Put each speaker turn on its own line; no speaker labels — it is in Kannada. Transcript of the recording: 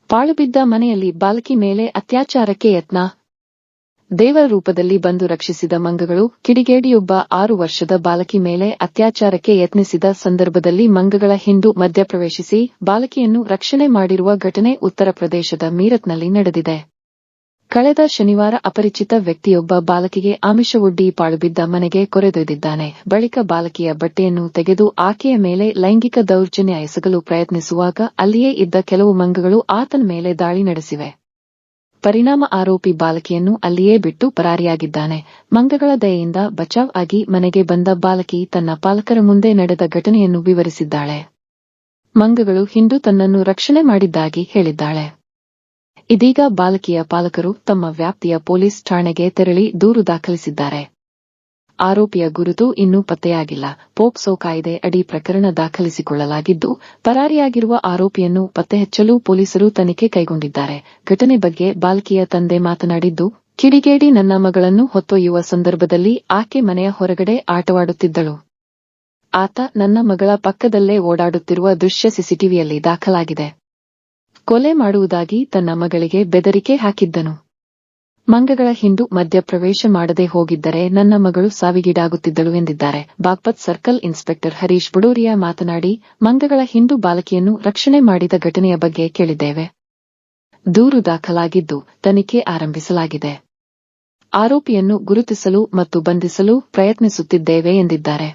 ಪಾಳುಬಿದ್ದ ಮನೆಯಲ್ಲಿ ಬಾಲಕಿ ಮೇಲೆ ಅತ್ಯಾಚಾರಕ್ಕೆ ಯತ್ನ. ದೇವರ ರೂಪದಲ್ಲಿ ಬಂದು ರಕ್ಷಿಸಿದ ಮಂಗಗಳು. ಕಿಡಿಗೇಡಿಯೊಬ್ಬ 6 ವರ್ಷದ ಬಾಲಕಿ ಮೇಲೆ ಅತ್ಯಾಚಾರಕ್ಕೆ ಯತ್ನಿಸಿದ ಸಂದರ್ಭದಲ್ಲಿ ಮಂಗಗಳ ಹಿಂಡು ಮಧ್ಯಪ್ರವೇಶಿಸಿ ಬಾಲಕಿಯನ್ನು ರಕ್ಷಣೆ ಮಾಡಿರುವ ಘಟನೆ ಉತ್ತರ ಪ್ರದೇಶದ ಮೀರತ್ನಲ್ಲಿ ನಡೆದಿದೆ. ಕಳೆದ ಶನಿವಾರ ಅಪರಿಚಿತ ವ್ಯಕ್ತಿಯೊಬ್ಬ ಬಾಲಕಿಗೆ ಆಮಿಷವೊಡ್ಡಿ ಪಾಳುಬಿದ್ದ ಮನೆಗೆ ಕೊರೆದೊಯ್ದಿದ್ದಾನೆ. ಬಳಿಕ ಬಾಲಕಿಯ ಬಟ್ಟೆಯನ್ನು ತೆಗೆದು ಆಕೆಯ ಮೇಲೆ ಲೈಂಗಿಕ ದೌರ್ಜನ್ಯ ಎಸಗಲು ಪ್ರಯತ್ನಿಸುವಾಗ ಅಲ್ಲಿಯೇ ಇದ್ದ ಕೆಲವು ಮಂಗಗಳು ಆತನ ಮೇಲೆ ದಾಳಿ ನಡೆಸಿವೆ. ಪರಿಣಾಮ ಆರೋಪಿ ಬಾಲಕಿಯನ್ನು ಅಲ್ಲಿಯೇ ಬಿಟ್ಟು ಪರಾರಿಯಾಗಿದ್ದಾನೆ. ಮಂಗಗಳ ದಯೆಯಿಂದ ಬಚಾವ್ ಆಗಿ ಮನೆಗೆ ಬಂದ ಬಾಲಕಿ ತನ್ನ ಪಾಲಕರ ಮುಂದೆ ನಡೆದ ಘಟನೆಯನ್ನು ವಿವರಿಸಿದ್ದಾಳೆ. ಮಂಗಗಳು ಹಿಂಡು ತನ್ನನ್ನು ರಕ್ಷಣೆ ಮಾಡಿದ್ದಾಗಿ ಹೇಳಿದ್ದಾಳೆ. ಇದೀಗ ಬಾಲಕಿಯ ಪಾಲಕರು ತಮ್ಮ ವ್ಯಾಪ್ತಿಯ ಪೊಲೀಸ್ ಠಾಣೆಗೆ ತೆರಳಿ ದೂರು ದಾಖಲಿಸಿದ್ದಾರೆ. ಆರೋಪಿಯ ಗುರುತು ಇನ್ನೂ ಪತ್ತೆಯಾಗಿಲ್ಲ. ಪೋಕ್ಸೋ ಕಾಯ್ದೆ ಅಡಿ ಪ್ರಕರಣ ದಾಖಲಿಸಿಕೊಳ್ಳಲಾಗಿದ್ದು, ಪರಾರಿಯಾಗಿರುವ ಆರೋಪಿಯನ್ನು ಪತ್ತೆಹಚ್ಚಲು ಪೊಲೀಸರು ತನಿಖೆ ಕೈಗೊಂಡಿದ್ದಾರೆ. ಘಟನೆ ಬಗ್ಗೆ ಬಾಲಕಿಯ ತಂದೆ ಮಾತನಾಡಿದ್ದು, ಕಿಡಿಗೇಡಿ ನನ್ನ ಮಗಳನ್ನು ಹೊತ್ತೊಯ್ಯುವ ಸಂದರ್ಭದಲ್ಲಿ ಆಕೆ ಮನೆಯ ಹೊರಗಡೆ ಆಟವಾಡುತ್ತಿದ್ದಳು. ಆತ ನನ್ನ ಮಗಳ ಪಕ್ಕದಲ್ಲೇ ಓಡಾಡುತ್ತಿರುವ ದೃಶ್ಯ ಸಿಸಿಟಿವಿಯಲ್ಲಿ ದಾಖಲಾಗಿದೆ. ಕೊಲೆ ಮಾಡುವುದಾಗಿ ತನ್ನ ಮಗಳಿಗೆ ಬೆದರಿಕೆ ಹಾಕಿದ್ದನು. ಮಂಗಗಳ ಹಿಂಡು ಮಧ್ಯಪ್ರವೇಶ ಮಾಡದೆ ಹೋಗಿದ್ದರೆ ನನ್ನ ಮಗಳು ಸಾವಿಗೀಡಾಗುತ್ತಿದ್ದಳು ಎಂದಿದ್ದಾರೆ. ಬಾಗ್ಪತ್ ಸರ್ಕಲ್ ಇನ್ಸ್ಪೆಕ್ಟರ್ ಹರೀಶ್ ಬುಡೋರಿಯಾ ಮಾತನಾಡಿ, ಮಂಗಗಳ ಹಿಂಡು ಬಾಲಕಿಯನ್ನು ರಕ್ಷಣೆ ಮಾಡಿದ ಘಟನೆಯ ಬಗ್ಗೆ ಕೇಳಿದ್ದೇವೆ. ದೂರು ದಾಖಲಾಗಿದ್ದು, ತನಿಖೆ ಆರಂಭಿಸಲಾಗಿದೆ. ಆರೋಪಿಯನ್ನು ಗುರುತಿಸಲು ಮತ್ತು ಬಂಧಿಸಲು ಪ್ರಯತ್ನಿಸುತ್ತಿದ್ದೇವೆ ಎಂದಿದ್ದಾರೆ.